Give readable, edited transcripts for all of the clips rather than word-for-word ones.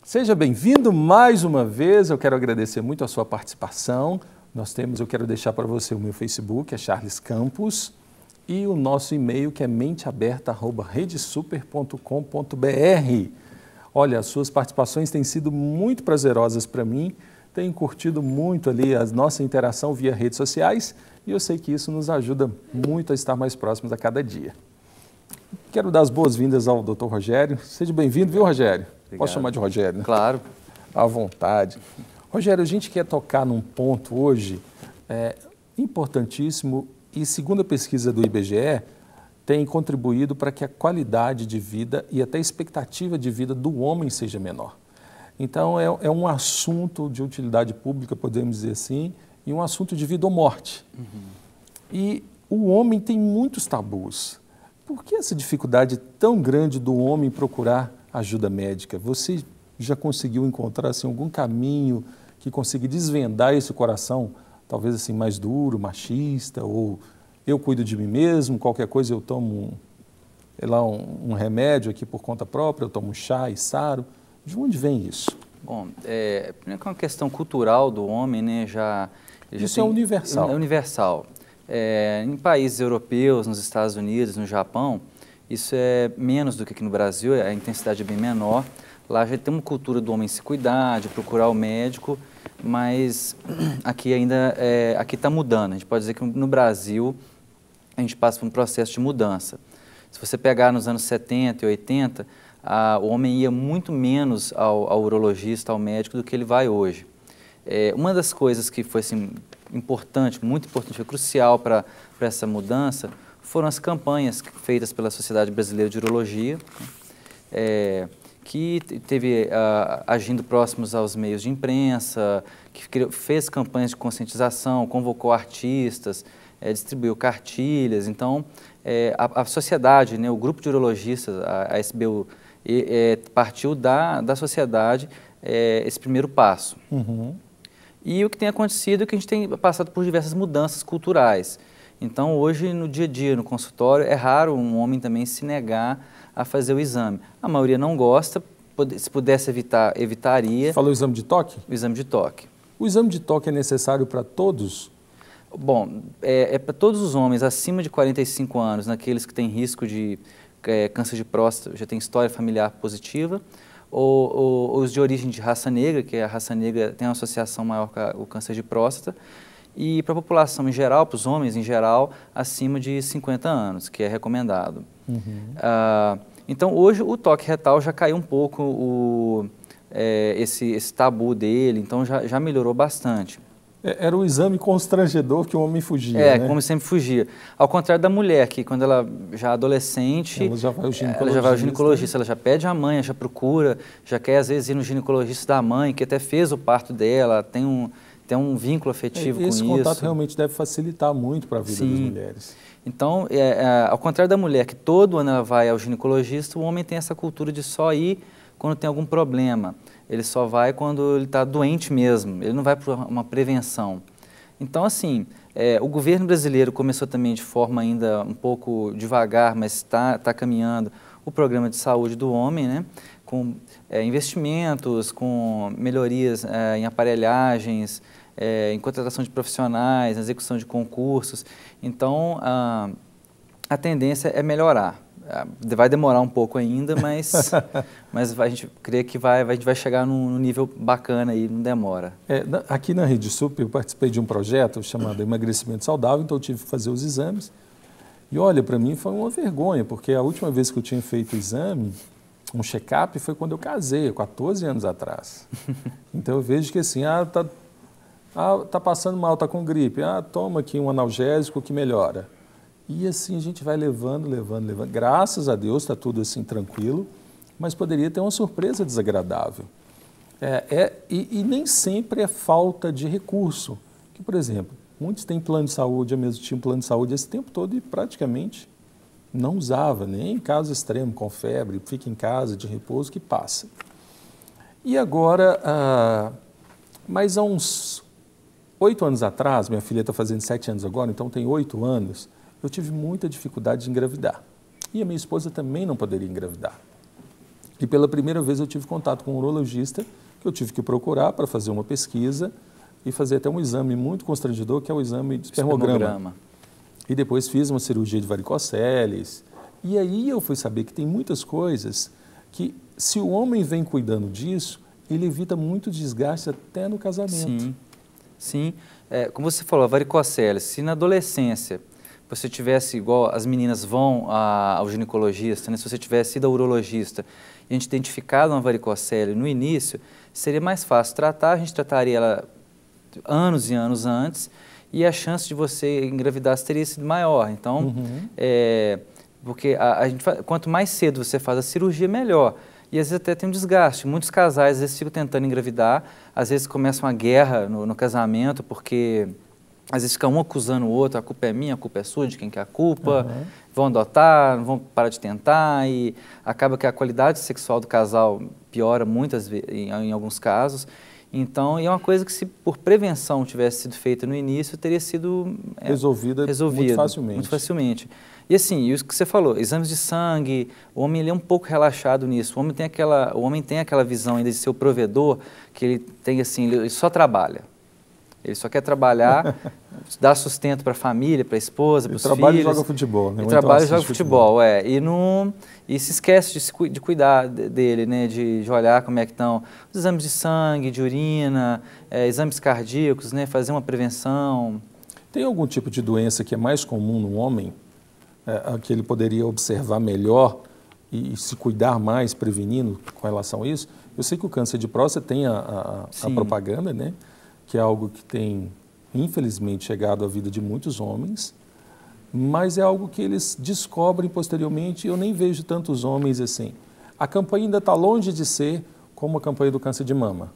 Seja bem-vindo mais uma vez, eu quero agradecer muito a sua participação. Eu quero deixar para você o meu Facebook, é Charles Campos, e o nosso e-mail que é menteaberta@redesuper.com.br. Olha, as suas participações têm sido muito prazerosas para mim, tenho curtido muito ali a nossa interação via redes sociais e eu sei que isso nos ajuda muito a estar mais próximos a cada dia. Quero dar as boas-vindas ao Dr. Rogério. Seja bem-vindo, viu, Rogério? Obrigado. Posso chamar de Rogério, né? Claro. À vontade. Rogério, a gente quer tocar num ponto hoje importantíssimo e, segundo a pesquisa do IBGE, tem contribuído para que a qualidade de vida e até a expectativa de vida do homem seja menor. Então, é um assunto de utilidade pública, podemos dizer assim, e um assunto de vida ou morte. E o homem tem muitos tabus. Por que essa dificuldade tão grande do homem procurar ajuda médica? Você já conseguiu encontrar assim, algum caminho que consiga desvendar esse coração, talvez assim mais duro, machista, ou eu cuido de mim mesmo, qualquer coisa eu tomo um remédio aqui por conta própria, eu tomo chá e saro? De onde vem isso? Bom, primeiro que é uma questão cultural do homem, né? Isso é universal. É universal. Em países europeus, nos Estados Unidos, no Japão, isso é menos do que aqui no Brasil, a intensidade é bem menor. Lá já tem uma cultura do homem se cuidar, de procurar o médico, mas aqui ainda aqui está mudando. A gente pode dizer que no Brasil a gente passa por um processo de mudança. Se você pegar nos anos 70 e 80, o homem ia muito menos ao urologista, ao médico, do que ele vai hoje. Uma das coisas que foi assim, importante, muito importante, foi crucial para essa mudança, foram as campanhas feitas pela Sociedade Brasileira de Urologia, que teve agindo próximos aos meios de imprensa, que fez campanhas de conscientização, convocou artistas, distribuiu cartilhas. Então, a sociedade, né, o grupo de urologistas, a SBU, partiu da sociedade esse primeiro passo. E o que tem acontecido é que a gente tem passado por diversas mudanças culturais. Então, hoje, no dia a dia, no consultório, é raro um homem também se negar a fazer o exame. A maioria não gosta, se pudesse evitar, evitaria. Você falou o exame de toque? O exame de toque. O exame de toque é necessário para todos? Bom, é para todos os homens acima de 45 anos, naqueles que têm risco de câncer de próstata, já tem história familiar positiva, ou os de origem de raça negra, que a raça negra tem uma associação maior com o câncer de próstata, e para a população em geral, para os homens em geral, acima de 50 anos, que é recomendado. Então, hoje o toque retal já caiu um pouco esse tabu dele, então já melhorou bastante. Era um exame constrangedor que o homem fugia, né? Como sempre fugia. Ao contrário da mulher, que quando ela já é adolescente, ela já vai ao ginecologista, ela já pede a mãe, já procura, já quer às vezes ir no ginecologista da mãe, que até fez o parto dela, tem um vínculo afetivo com isso. Esse contato realmente deve facilitar muito para a vida das mulheres. Então, ao contrário da mulher, que todo ano ela vai ao ginecologista, o homem tem essa cultura de só ir quando tem algum problema. Ele só vai quando ele está doente mesmo, ele não vai por uma prevenção. Então, assim, o governo brasileiro começou também de forma ainda um pouco devagar, mas está caminhando o programa de saúde do homem, né? Com investimentos, com melhorias em aparelhagens, em contratação de profissionais, na execução de concursos. Então, a tendência é melhorar. Vai demorar um pouco ainda, mas a gente crê que a gente vai chegar num nível bacana e não demora. Aqui na Rede Super eu participei de um projeto chamado Emagrecimento Saudável, então eu tive que fazer os exames. E olha, para mim foi uma vergonha, porque a última vez que eu tinha feito o exame, um check-up, foi quando eu casei, 14 anos atrás. Então eu vejo que assim, tá passando mal, tá com gripe, toma aqui um analgésico que melhora. E assim a gente vai levando. Graças a Deus está tudo assim tranquilo, mas poderia ter uma surpresa desagradável. E nem sempre é falta de recurso. Que, por exemplo, muitos têm plano de saúde, eu mesmo tinha um plano de saúde esse tempo todo e praticamente não usava, nem em caso extremo, com febre, fica em casa de repouso que passa. E agora, mas há uns 8 anos atrás, minha filha está fazendo 7 anos agora, então tem 8 anos, eu tive muita dificuldade de engravidar. E a minha esposa também não poderia engravidar. E pela primeira vez eu tive contato com um urologista, que eu tive que procurar para fazer uma pesquisa e fazer até um exame muito constrangedor, que é o exame de espermograma. E depois fiz uma cirurgia de varicoceles. E aí eu fui saber que tem muitas coisas que, se o homem vem cuidando disso, ele evita muito desgaste até no casamento. Sim, sim. Como você falou, a varicocele, se na adolescência você tivesse, igual as meninas vão ao ginecologista, né? Se você tivesse ido ao urologista e a gente identificado uma varicocele no início, seria mais fácil tratar, a gente trataria ela anos e anos antes e a chance de você engravidar teria sido maior. Então, porque quanto mais cedo você faz a cirurgia, melhor. E às vezes até tem um desgaste. Muitos casais às vezes ficam tentando engravidar, às vezes começa uma guerra no casamento, porque às vezes fica um acusando o outro, a culpa é minha, a culpa é sua, de quem que é a culpa, vão adotar, não vão parar de tentar, e acaba que a qualidade sexual do casal piora muitas vezes, em alguns casos. Então, é uma coisa que se por prevenção tivesse sido feita no início, teria sido resolvida muito facilmente. E assim, isso que você falou, exames de sangue, o homem ele é um pouco relaxado nisso. O homem tem aquela visão ainda de ser o provedor, que ele tem assim, ele só trabalha. Ele só quer trabalhar, dar sustento para a família, para a esposa, para os filhos. Ele trabalha e joga futebol, né? Ele trabalha e joga futebol, e se esquece de cuidar dele, né? De olhar como é que estão os exames de sangue, de urina, exames cardíacos, né? Fazer uma prevenção. Tem algum tipo de doença que é mais comum no homem, que ele poderia observar melhor e se cuidar mais, prevenindo com relação a isso? Eu sei que o câncer de próstata tem a propaganda, né? Que é algo que tem, infelizmente, chegado à vida de muitos homens, mas é algo que eles descobrem posteriormente e eu nem vejo tantos homens assim. A campanha ainda está longe de ser como a campanha do câncer de mama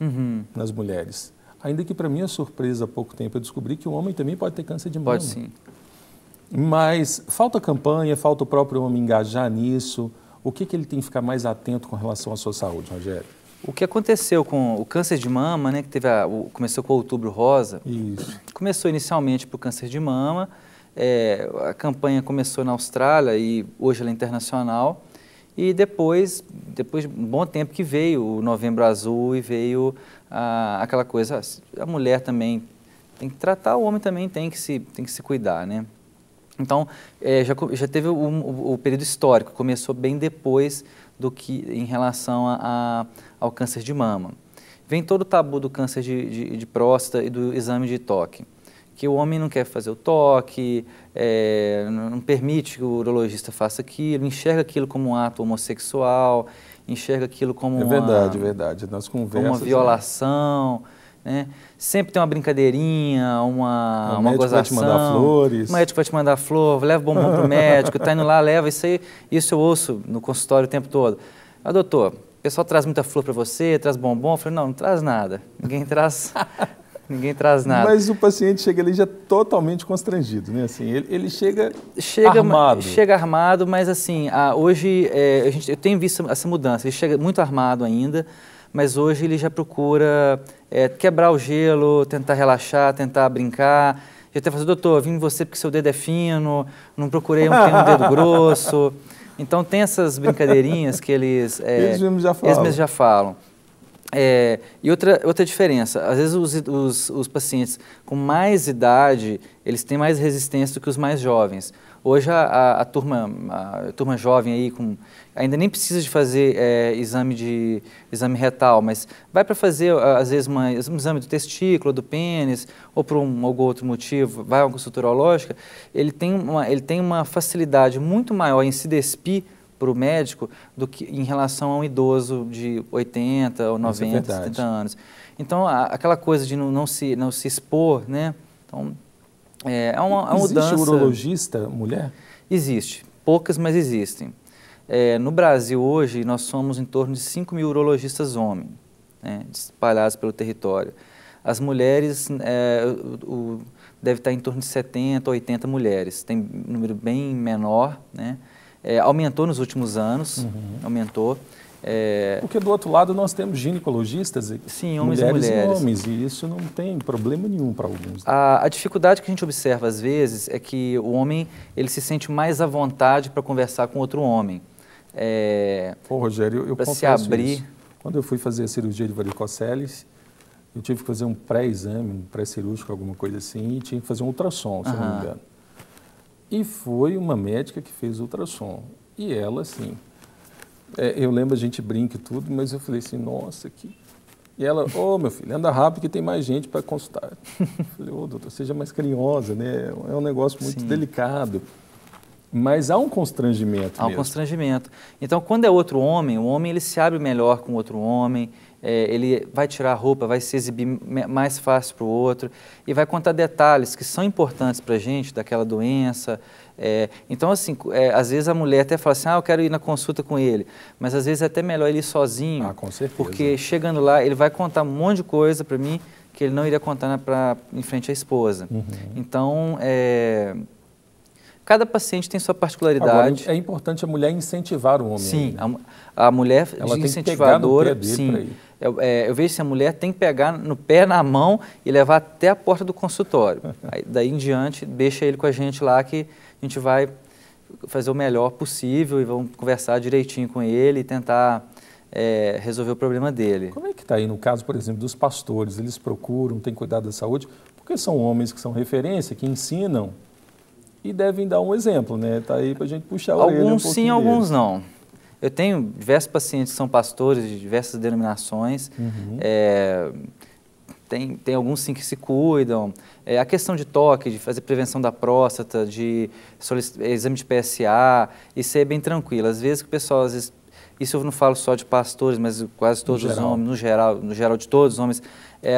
nas mulheres. Ainda que, para minha surpresa, há pouco tempo eu descobri que o homem também pode ter câncer de mama. Pode sim. Mas falta campanha, falta o próprio homem engajar nisso. O que ele tem que ficar mais atento com relação à sua saúde, Rogério? O que aconteceu com o câncer de mama, né, que começou com o Outubro Rosa, começou inicialmente para o câncer de mama, a campanha começou na Austrália e hoje ela é internacional, e depois de um bom tempo que veio o Novembro Azul e veio aquela coisa, a mulher também tem que tratar, o homem também tem que se cuidar, né? Então, já teve o período histórico, começou bem depois do que em relação ao câncer de mama. Vem todo o tabu do câncer de próstata e do exame de toque, que o homem não quer fazer o toque, não permite que o urologista faça aquilo, enxerga aquilo como um ato homossexual, enxerga aquilo como verdade. Nas conversas, como uma violação, né? Sempre tem uma brincadeirinha, uma gozação. Vai te mandar flores. O médico vai te mandar flor, leva bombom para o médico, está indo lá, leva isso eu ouço no consultório o tempo todo. Doutor, o pessoal traz muita flor para você, traz bombom? Eu falei, não traz nada, ninguém traz nada. Mas o paciente chega ali já totalmente constrangido, né? Assim, ele chega armado. Chega armado, mas assim, hoje eu tenho visto essa mudança, ele chega muito armado ainda, mas hoje ele já procura quebrar o gelo, tentar relaxar, tentar brincar. Já até falou, doutor, vim em você porque seu dedo é fino, não procurei um que tem um dedo grosso. Então tem essas brincadeirinhas que eles mesmos já falam. E outra diferença, às vezes os pacientes com mais idade, eles têm mais resistência do que os mais jovens. Hoje a turma jovem aí ainda nem precisa de fazer exame retal, mas vai para fazer às vezes um exame do testículo, do pênis, ou por algum outro motivo, vai a uma consulta urológica, ele tem uma facilidade muito maior em se despir para o médico do que em relação a um idoso de 80 ou 90, 70 anos. Então, aquela coisa de não se expor, né? Então, uma mudança. Existe urologista mulher? Existe. Poucas, mas existem. No Brasil, hoje, nós somos em torno de 5 mil urologistas homens, né, espalhados pelo território. As mulheres, deve estar em torno de 70, 80 mulheres. Tem um número bem menor, né? Aumentou nos últimos anos, aumentou. Porque do outro lado nós temos ginecologistas, sim, homens mulheres e mulheres. E homens, e isso não tem problema nenhum para alguns. A dificuldade que a gente observa às vezes é que o homem ele se sente mais à vontade para conversar com outro homem. Pô, Rogério, eu para se confesso abrir. isso. Quando eu fui fazer a cirurgia de varicoceles, eu tive que fazer um pré-exame, um pré-cirúrgico, alguma coisa assim, e tinha que fazer um ultrassom, se eu não me engano. E foi uma médica que fez o ultrassom. E ela, assim, eu lembro, a gente brinca e tudo, mas eu falei assim, nossa, que... E ela, meu filho, anda rápido que tem mais gente para consultar. Eu falei, doutor, seja mais carinhosa, né? É um negócio muito delicado. Mas há um constrangimento Há um constrangimento. Então, quando é outro homem, o homem ele se abre melhor com outro homem, ele vai tirar a roupa, vai se exibir mais fácil para o outro e vai contar detalhes que são importantes para a gente, daquela doença. Então, assim, às vezes a mulher até fala assim, eu quero ir na consulta com ele, mas às vezes é até melhor ele ir sozinho, com certeza. Porque chegando lá, ele vai contar um monte de coisa para mim que ele não iria contar em frente à esposa. Então, cada paciente tem sua particularidade. Agora, é importante a mulher incentivar o homem. Sim, aí, né? a mulher ela de tem incentivadora, que pegar no pé dele para ir. Eu vejo se a mulher tem que pegar no pé, na mão e levar até a porta do consultório. Aí, daí em diante, deixa ele com a gente lá que a gente vai fazer o melhor possível e vamos conversar direitinho com ele e tentar resolver o problema dele. Como é que está aí no caso, por exemplo, dos pastores? Eles procuram, têm cuidado da saúde, porque são homens que são referência, que ensinam e devem dar um exemplo, né? Está aí para a gente puxar a orelha um pouquinho Alguns sim, alguns não. Eu tenho diversos pacientes que são pastores de diversas denominações, tem alguns sim que se cuidam. A questão de toque, de fazer prevenção da próstata, de exame de PSA, isso é bem tranquilo. Às vezes o pessoal, isso eu não falo só de pastores, mas quase todos os homens, no geral de todos os homens,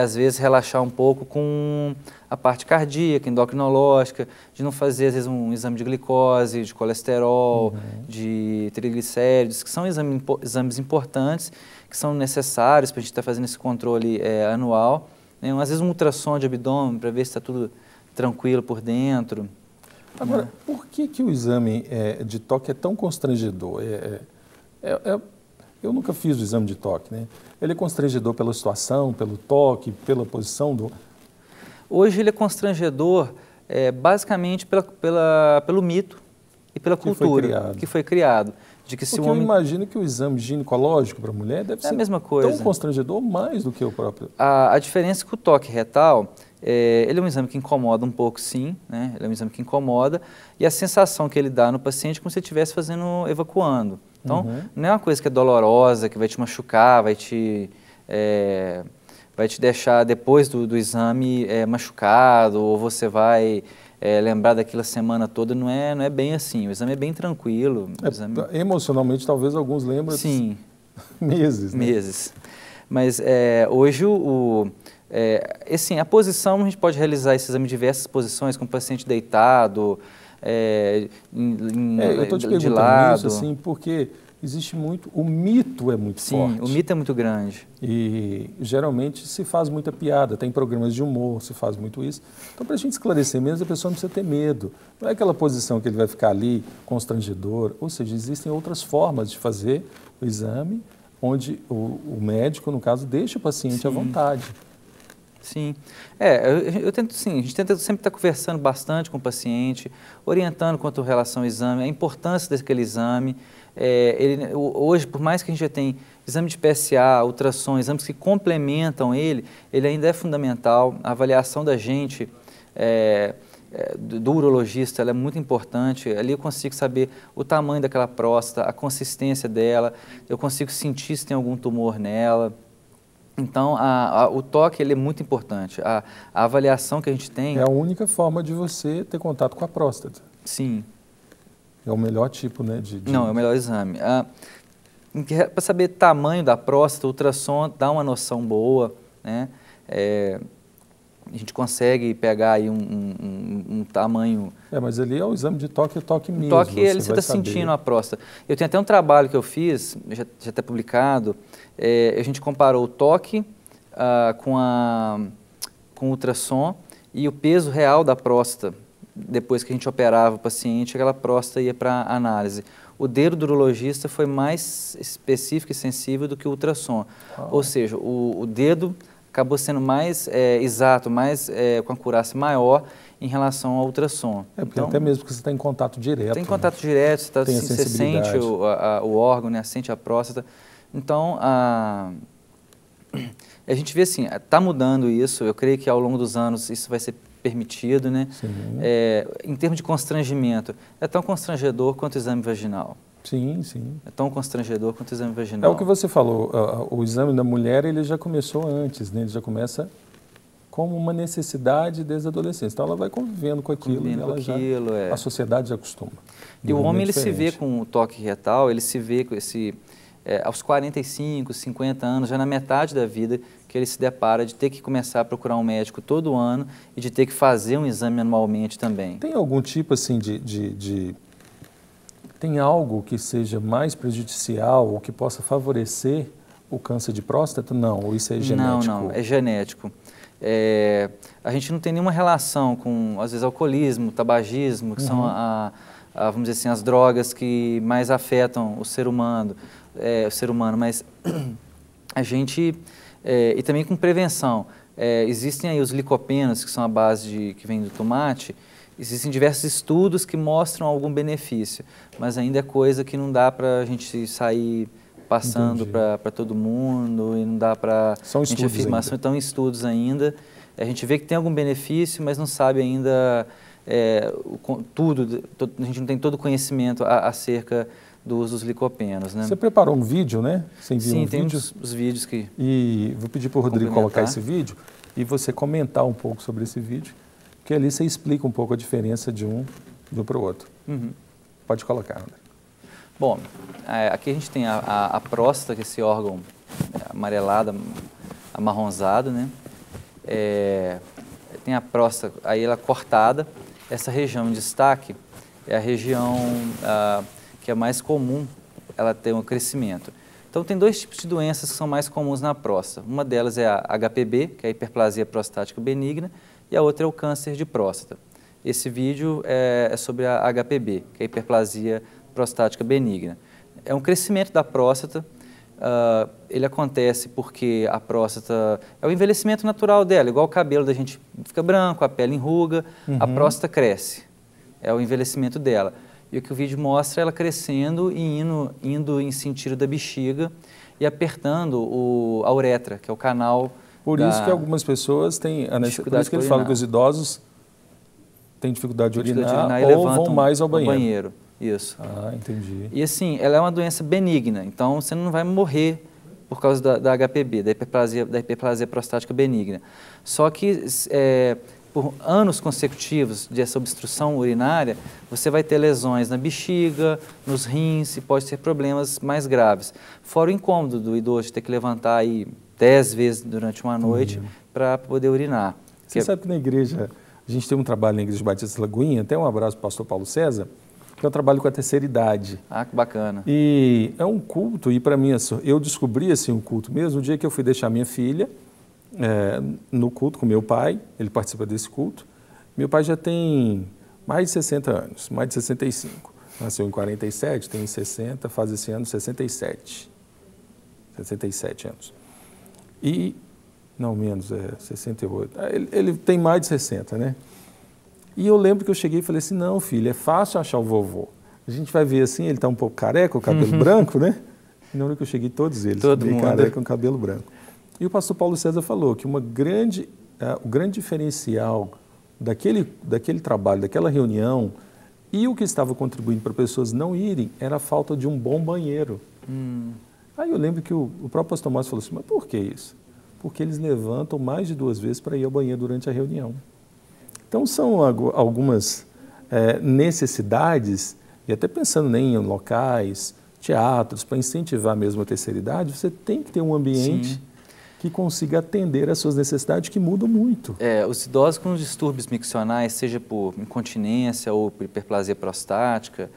às vezes relaxar um pouco com a parte cardíaca, endocrinológica, de não fazer às vezes um exame de glicose, de colesterol, de triglicéridos, que são exames importantes, que são necessários para a gente estar fazendo esse controle anual. Às vezes um ultrassom de abdômen para ver se está tudo tranquilo por dentro. Agora, por que o exame de toque é tão constrangedor? Eu nunca fiz o exame de toque, né? Ele é constrangedor pela situação, pelo toque, pela posição do... Hoje ele é constrangedor basicamente pelo mito e pela cultura que foi criado. De que Porque eu imagino que o exame ginecológico para a mulher deve ser a mesma coisa. Tão constrangedor mais do que o próprio... A diferença é que o toque retal, ele é um exame que incomoda um pouco, sim, né? Ele é um exame que incomoda e a sensação que ele dá no paciente é como se ele estivesse evacuando. Então, não é uma coisa que é dolorosa, que vai te machucar, vai te deixar depois do exame machucado, ou você vai lembrar daquela semana toda, não é bem assim. O exame é bem tranquilo. Emocionalmente, talvez alguns lembram. Sim. Meses. Né? Meses. Mas hoje, assim, a posição, a gente pode realizar esse exame em diversas posições, com o paciente deitado, eu estou te perguntando isso, assim, porque existe muito, o mito é muito forte. Sim, o mito é muito grande. E geralmente se faz muita piada, tem programas de humor, se faz muito isso. Então, para a gente esclarecer menos, a pessoa não precisa ter medo. Não é aquela posição que ele vai ficar ali, constrangedor. Ou seja, existem outras formas de fazer o exame, onde o médico, no caso, deixa o paciente à vontade. Sim. Eu tento, sim, a gente tenta sempre estar conversando bastante com o paciente, orientando quanto à relação ao exame, a importância daquele exame. Hoje, por mais que a gente já tenha exame de PSA, ultrassom, exames que complementam ele ainda é fundamental. A avaliação da gente, do urologista, ela é muito importante. Ali eu consigo saber o tamanho daquela próstata, a consistência dela, eu consigo sentir se tem algum tumor nela. Então, o toque ele é muito importante. A avaliação que a gente tem... É a única forma de você ter contato com a próstata. Sim. É o melhor tipo, né? Não, é o melhor exame. Para saber o tamanho da próstata, o ultrassom dá uma noção boa, né? A gente consegue pegar aí um tamanho... mas ali é o exame de toque, o toque mesmo. O toque, você está sentindo a próstata. Eu tenho até um trabalho que eu fiz, já está publicado, a gente comparou o toque com o ultrassom e o peso real da próstata. Depois que a gente operava o paciente, aquela próstata ia para análise. O dedo do urologista foi mais específico e sensível do que o ultrassom. Ou seja, o dedo acabou sendo mais exato, com a acurácia maior, em relação ao ultrassom. Porque até mesmo que você está em contato direto. Tem contato direto, você sente o órgão, né, sente a próstata. Então, a gente vê assim, está mudando isso, eu creio que ao longo dos anos isso vai ser permitido, né? Em termos de constrangimento, é tão constrangedor quanto o exame vaginal. Sim, sim. É tão constrangedor quanto o exame vaginal. É o que você falou, o exame da mulher ele já começou antes, né? Ele já começa como uma necessidade desde a adolescência. Então ela vai convivendo com aquilo a sociedade já acostuma. E o homem ele se vê com o toque retal, ele se vê com esse, aos 45, 50 anos, já na metade da vida, que ele se depara de ter que começar a procurar um médico todo ano e de ter que fazer um exame anualmente também. Tem algum tipo assim Tem algo que seja mais prejudicial ou que possa favorecer o câncer de próstata? Não, ou isso é genético? Não, é genético. A gente não tem nenhuma relação com, às vezes, alcoolismo, tabagismo, que são, vamos dizer assim, as drogas que mais afetam o ser humano, mas a gente... e também com prevenção. Existem aí os licopenos, que são a base que vem do tomate. Existem diversos estudos que mostram algum benefício, mas ainda é coisa que não dá para a gente sair passando para todo mundo e não dá para a gente afirmar. São estudos ainda. A gente vê que tem algum benefício, mas não sabe ainda tudo. A gente não tem todo o conhecimento acerca do uso dos licopenos, né? Você preparou um vídeo, né? Você enviou Sim, um tem vídeo. os vídeos que... E vou pedir para o Rodrigo colocar esse vídeo e você comentar um pouco sobre esse vídeo, porque ali você explica um pouco a diferença de um para o outro. Pode colocar, André. Bom, aqui a gente tem a próstata, que é esse órgão amarelado, amarronzado, né? Tem a próstata, aí ela cortada. Essa região em destaque é a região que é mais comum, ela tem um crescimento. Então, tem dois tipos de doenças que são mais comuns na próstata. Uma delas é a HPB, que é a hiperplasia prostática benigna, e a outra é o câncer de próstata. Esse vídeo é sobre a HPB, que é a hiperplasia prostática benigna. É um crescimento da próstata, ele acontece porque a próstata é o envelhecimento natural dela, igual o cabelo da gente fica branco, a pele enruga, a próstata cresce, é o envelhecimento dela. E o que o vídeo mostra é ela crescendo e indo em sentido da bexiga e apertando a uretra, que é o canal. Por isso que algumas pessoas têm, por isso que eles falam que os idosos têm dificuldade de urinar ou vão mais ao banheiro. Isso. Entendi. E assim, ela é uma doença benigna, então você não vai morrer por causa da HPB, da hiperplasia prostática benigna. Só que por anos consecutivos dessa obstrução urinária, você vai ter lesões na bexiga, nos rins e pode ter problemas mais graves. Fora o incômodo do idoso de ter que levantar aí 10 vezes durante uma noite para poder urinar. Você sabe que na igreja, a gente tem um trabalho na Igreja Batista Lagoinha, até um abraço para o pastor Paulo César, que eu trabalho com a terceira idade. Que bacana. E é um culto, e para mim, eu descobri assim, um culto mesmo, no dia que eu fui deixar minha filha, no culto com meu pai, ele participa desse culto. Meu pai já tem mais de 60 anos, mais de 65. Nasceu em 47, tem 60, faz esse ano 67. 67 anos. E, não menos, 68. Ele tem mais de 60, né? E eu lembro que eu cheguei e falei assim, não, filho, é fácil achar o vovô. A gente vai ver assim, ele está um pouco careca, o cabelo branco, né? E na hora que eu cheguei, todos eles, bem careca, com o cabelo branco. E o pastor Paulo César falou que o grande diferencial daquele trabalho, daquela reunião, e o que estava contribuindo para pessoas não irem, era a falta de um bom banheiro. Aí eu lembro que o próprio pastor Márcio falou assim, mas por que isso? Porque eles levantam mais de 2 vezes para ir ao banheiro durante a reunião. Então são algumas necessidades, e até pensando em locais, teatros, para incentivar mesmo a terceira idade, você tem que ter um ambiente que consiga atender às suas necessidades, que mudam muito. Os idosos com distúrbios miccionais, seja por incontinência ou por hiperplasia prostática,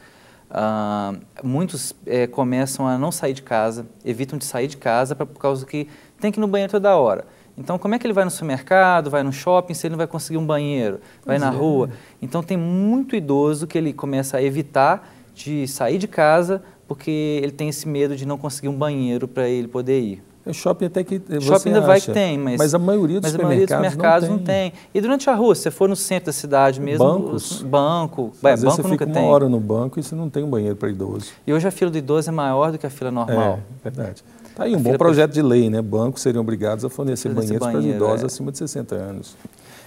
muitos começam a não sair de casa, evitam de sair de casa por causa que tem que ir no banheiro toda hora. Então, como é que ele vai no supermercado, vai no shopping, se ele não vai conseguir um banheiro, vai na rua? Então, tem muito idoso que ele começa a evitar de sair de casa porque ele tem esse medo de não conseguir um banheiro para ele poder ir. O shopping até que você shopping ainda acha, vai que tem, mas a maioria dos supermercados não tem. E durante a rua, se você for no centro da cidade mesmo, banco, às vezes você nunca fica uma hora no banco e você não tem um banheiro para idoso. E hoje a fila do idoso é maior do que a fila normal. É, verdade. Tá aí um bom projeto de lei, né? Bancos seriam obrigados a fornecer banheiros para idosos acima de 60 anos.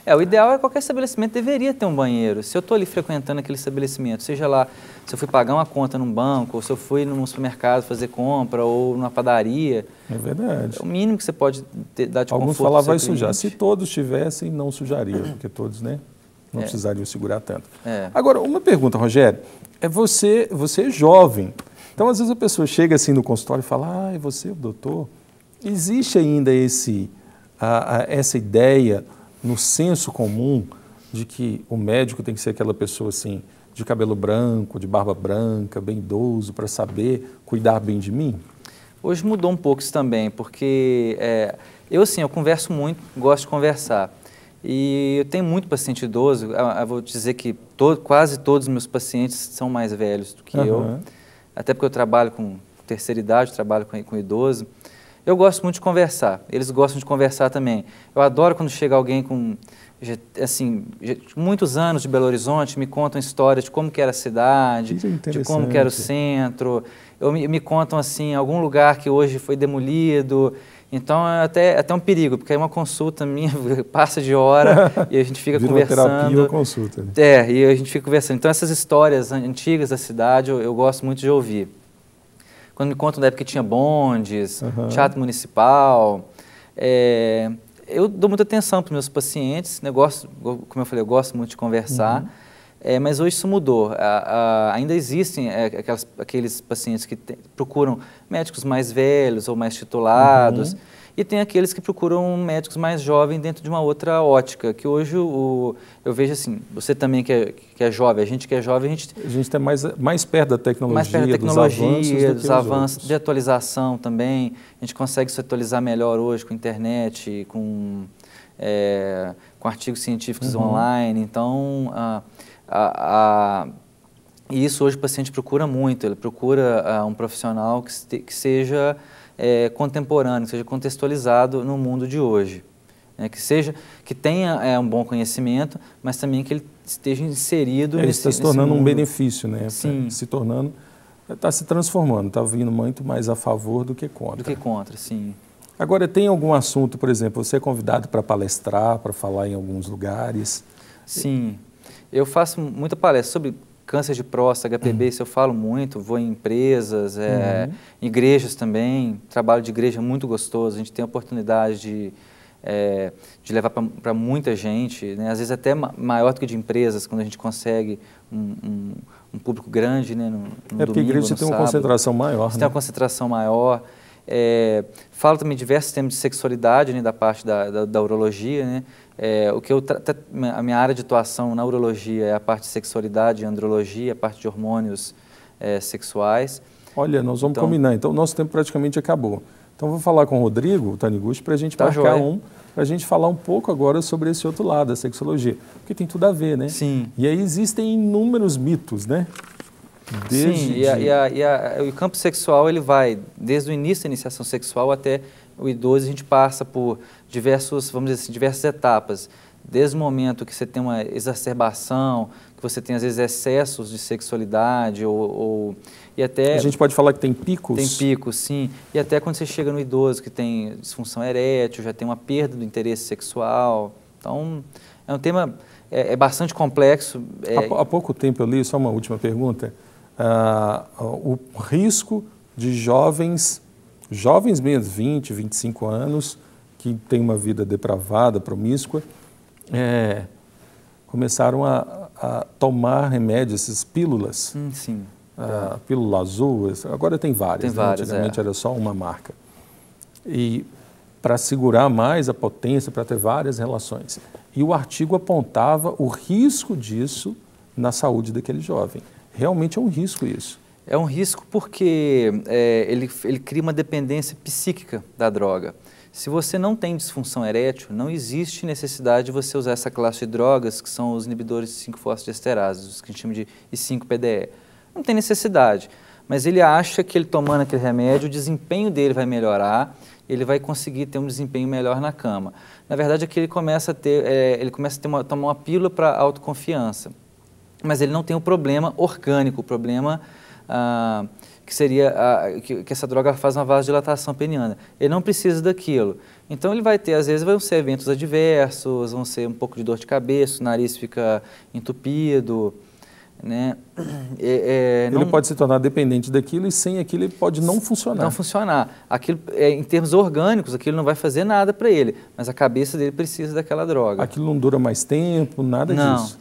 O ideal é que qualquer estabelecimento deveria ter um banheiro. Se eu estou ali frequentando aquele estabelecimento, seja lá, se eu fui pagar uma conta num banco, ou se eu fui num supermercado fazer compra, ou numa padaria. É verdade. É o mínimo que você pode dar de Alguns conforto. falavam vai sujar. Se todos tivessem, não sujaria, porque todos, né, não precisariam segurar tanto. Agora, uma pergunta, Rogério. Você é jovem. Então, às vezes a pessoa chega assim no consultório e fala, você é o doutor? Existe ainda essa ideia no senso comum de que o médico tem que ser aquela pessoa assim, de cabelo branco, de barba branca, bem idoso, para saber cuidar bem de mim? Hoje mudou um pouco isso também, porque eu converso muito, gosto de conversar. E eu tenho muito paciente idoso, eu vou dizer que quase todos os meus pacientes são mais velhos do que eu, até porque eu trabalho com terceira idade, trabalho com idoso. Eu gosto muito de conversar, eles gostam de conversar também. Eu adoro quando chega alguém com, assim, muitos anos de Belo Horizonte, me contam histórias de como que era a cidade, de como que era o centro. Me contam, assim, algum lugar que hoje foi demolido. Então, é até um perigo, porque aí uma consulta minha passa de hora e a gente fica conversando. Uma terapia ou consulta. Né? E a gente fica conversando. Então, essas histórias antigas da cidade, eu gosto muito de ouvir. Quando me contam da época que tinha bondes, teatro municipal, eu dou muita atenção para os meus pacientes, né? Como eu falei, eu gosto muito de conversar, mas hoje isso mudou. Ainda existem aqueles pacientes que procuram médicos mais velhos ou mais titulados, e tem aqueles que procuram médicos mais jovens dentro de uma outra ótica, que hoje eu vejo assim, você também que é jovem, a gente que é jovem, a gente está mais perto da tecnologia, dos avanços de atualização também, a gente consegue se atualizar melhor hoje com internet, com artigos científicos online, então e isso hoje o paciente procura muito, ele procura um profissional que seja contemporâneo, que seja contextualizado no mundo de hoje, né? Que tenha um bom conhecimento, mas também que ele esteja inserido nesse está se tornando um benefício, né? Sim. Está se transformando, está vindo muito mais a favor do que contra. Do que contra, sim. Agora, tem algum assunto, por exemplo, você é convidado para palestrar, para falar em alguns lugares? Sim, eu faço muita palestra sobre câncer de próstata, HPV, isso eu falo muito, vou em empresas, em igrejas também, trabalho de igreja é muito gostoso, a gente tem a oportunidade de levar para muita gente, né? Às vezes até maior do que de empresas, quando a gente consegue um público grande, né? No domingo, porque a igreja tem uma concentração maior. Você tem uma concentração maior. Falo também de diversos temas de sexualidade, né, da parte da urologia, né? A minha área de atuação na urologia é a parte de sexualidade e andrologia, a parte de hormônios sexuais. Olha, nós vamos combinar. Então, nosso tempo praticamente acabou. Então, vou falar com o Rodrigo, o Taniguchi, para a gente marcar para a gente falar um pouco agora sobre esse outro lado, da sexologia. Porque tem tudo a ver, né? Sim. E aí existem inúmeros mitos, né? Sim, o campo sexual, ele vai desde o início da iniciação sexual até o idoso, a gente passa por diversas etapas. Desde o momento que você tem uma exacerbação, que você tem às vezes excessos de sexualidade e até... A gente pode falar que tem picos? Tem picos, sim. E até quando você chega no idoso que tem disfunção erétil, já tem uma perda do interesse sexual. Então, é um tema bastante complexo. Há pouco tempo eu li, só uma última pergunta, o risco de jovens mesmo, 20, 25 anos, que têm uma vida depravada, promíscua, começaram a tomar remédios, essas pílulas. Sim. Pílula azul, agora tem várias. Tem várias, antigamente era só uma marca. E para segurar mais a potência, para ter várias relações. E o artigo apontava o risco disso na saúde daquele jovem. Realmente é um risco isso. É um risco porque ele cria uma dependência psíquica da droga. Se você não tem disfunção erétil, não existe necessidade de você usar essa classe de drogas, que são os inibidores de 5-fosfodiesterase, os que a gente chama de I5-PDE. Não tem necessidade, mas ele acha que ele tomando aquele remédio, o desempenho dele vai melhorar ele vai conseguir ter um desempenho melhor na cama. Na verdade, é que ele começa a tomar uma pílula para autoconfiança, mas ele não tem o problema orgânico, o problema que seria que essa droga faz uma vasodilatação peniana. Ele não precisa daquilo. Então ele vai ter, às vezes, vão ser eventos adversos, vão ser um pouco de dor de cabeça, o nariz fica entupido, né? Ele pode se tornar dependente daquilo e sem aquilo ele pode não funcionar. Não funcionar. Aquilo, em termos orgânicos, aquilo não vai fazer nada para ele, mas a cabeça dele precisa daquela droga. Aquilo não dura mais tempo, nada disso.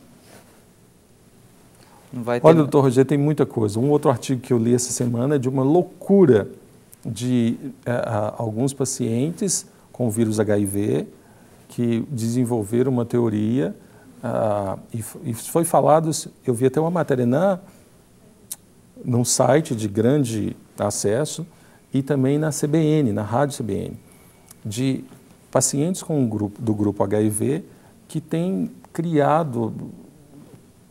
Não vai ter... Olha, doutor Rogério, tem muita coisa. Um outro artigo que eu li essa semana é de uma loucura de alguns pacientes com vírus HIV que desenvolveram uma teoria e foi falado, eu vi até uma matéria num site de grande acesso e também na CBN, na rádio CBN, de pacientes do grupo HIV que têm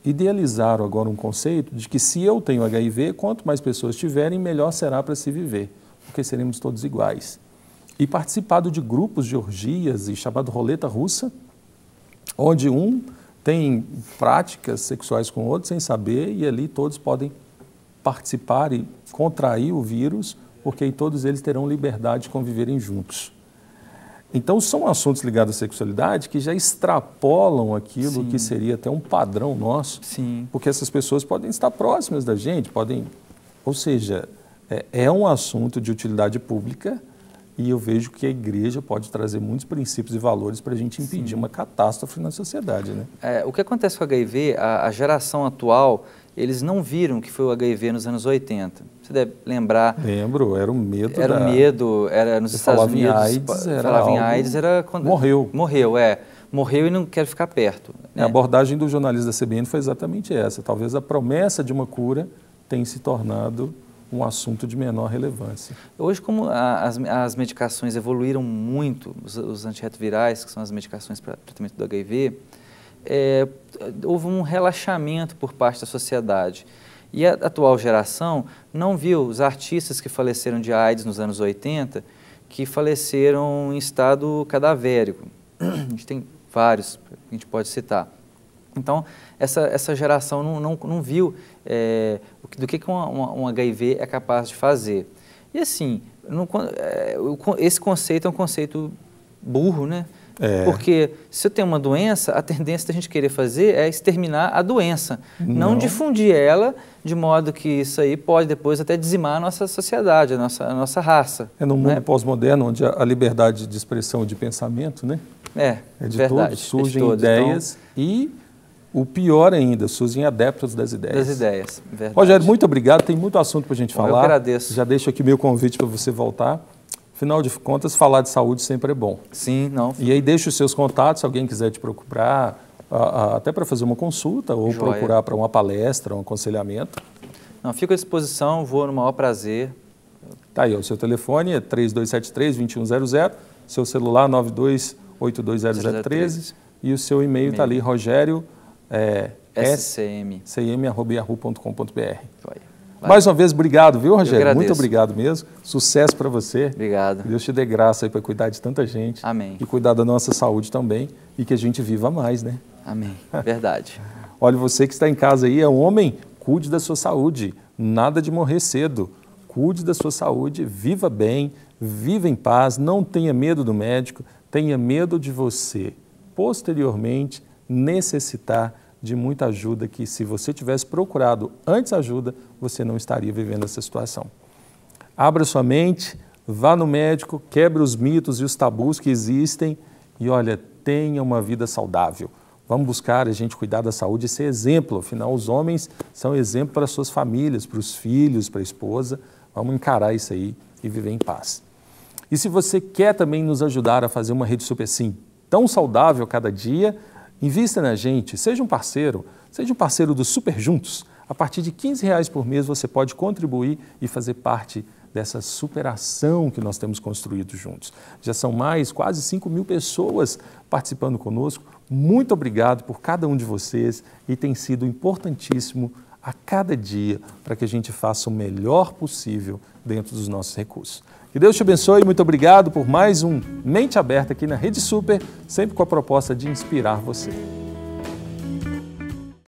idealizaram agora um conceito de que se eu tenho HIV, quanto mais pessoas tiverem, melhor será para se viver, porque seremos todos iguais. E participado de grupos de orgias e chamado roleta russa, onde um tem práticas sexuais com o outro sem saber e ali todos podem participar e contrair o vírus, porque todos eles terão liberdade de conviverem juntos. Então, são assuntos ligados à sexualidade que já extrapolam aquilo Sim. que seria até um padrão nosso, Sim. porque essas pessoas podem estar próximas da gente, ou seja, é um assunto de utilidade pública e eu vejo que a igreja pode trazer muitos princípios e valores para a gente impedir uma catástrofe na sociedade, né? O que acontece com o HIV, a geração atual, eles não viram que foi o HIV nos anos 80. Você deve lembrar. Lembro, era o medo. Era o medo, era nos Estados Unidos. Falava em AIDS, era quando... Morreu. Morreu e não quer ficar perto. Né? A abordagem do jornalista da CBN foi exatamente essa. Talvez a promessa de uma cura tenha se tornado um assunto de menor relevância. Hoje, como as medicações evoluíram muito, os antirretrovirais, que são as medicações para tratamento do HIV, houve um relaxamento por parte da sociedade. E a atual geração não viu os artistas que faleceram de AIDS nos anos 80, que faleceram em estado cadavérico. A gente tem vários que a gente pode citar. Então, essa geração não viu do que um HIV é capaz de fazer. E assim, esse conceito é um conceito burro, né? Porque se eu tenho uma doença, a tendência da gente querer fazer é exterminar a doença, não difundir ela de modo que isso aí pode depois até dizimar a nossa sociedade, a nossa raça. No mundo pós-moderno, onde a liberdade de expressão e de pensamento, né? É de verdade, todos, surgem ideias e, o pior ainda, surgem adeptos das ideias. Verdade. Rogério, muito obrigado, tem muito assunto para a gente falar. Eu agradeço. Já deixo aqui meu convite para você voltar. Afinal de contas, falar de saúde sempre é bom. Sim, não. E aí deixa os seus contatos, se alguém quiser te procurar, até para fazer uma consulta ou procurar para uma palestra, um aconselhamento. Não, fico à disposição, vou no maior prazer. Tá aí, o seu telefone é 3273-2100, seu celular 92820013 e o seu e-mail está ali, Rogério scm@yahoo.com.br. Mais uma vez, obrigado, viu, Rogério? Muito obrigado mesmo. Sucesso para você. Obrigado. Deus te dê graça aí para cuidar de tanta gente. Amém. E cuidar da nossa saúde também e que a gente viva mais, né? Amém. Verdade. Olha, você que está em casa aí, é um homem, cuide da sua saúde. Nada de morrer cedo. Cuide da sua saúde, viva bem, viva em paz, não tenha medo do médico, tenha medo de você, posteriormente, necessitar de muita ajuda que, se você tivesse procurado antes ajuda, você não estaria vivendo essa situação. Abra sua mente, vá no médico, quebre os mitos e os tabus que existem e, olha, tenha uma vida saudável. Vamos buscar a gente cuidar da saúde e ser exemplo. Afinal, os homens são exemplo para as suas famílias, para os filhos, para a esposa. Vamos encarar isso aí e viver em paz. E se você quer também nos ajudar a fazer uma Rede Super Sim tão saudável cada dia, invista na gente, seja um parceiro do Super Juntos. A partir de R$15 por mês você pode contribuir e fazer parte dessa superação que nós temos construído juntos. Já são quase 5.000 pessoas participando conosco. Muito obrigado por cada um de vocês e tem sido importantíssimo a cada dia para que a gente faça o melhor possível dentro dos nossos recursos. Que Deus te abençoe e muito obrigado por mais um Mente Aberta aqui na Rede Super, sempre com a proposta de inspirar você.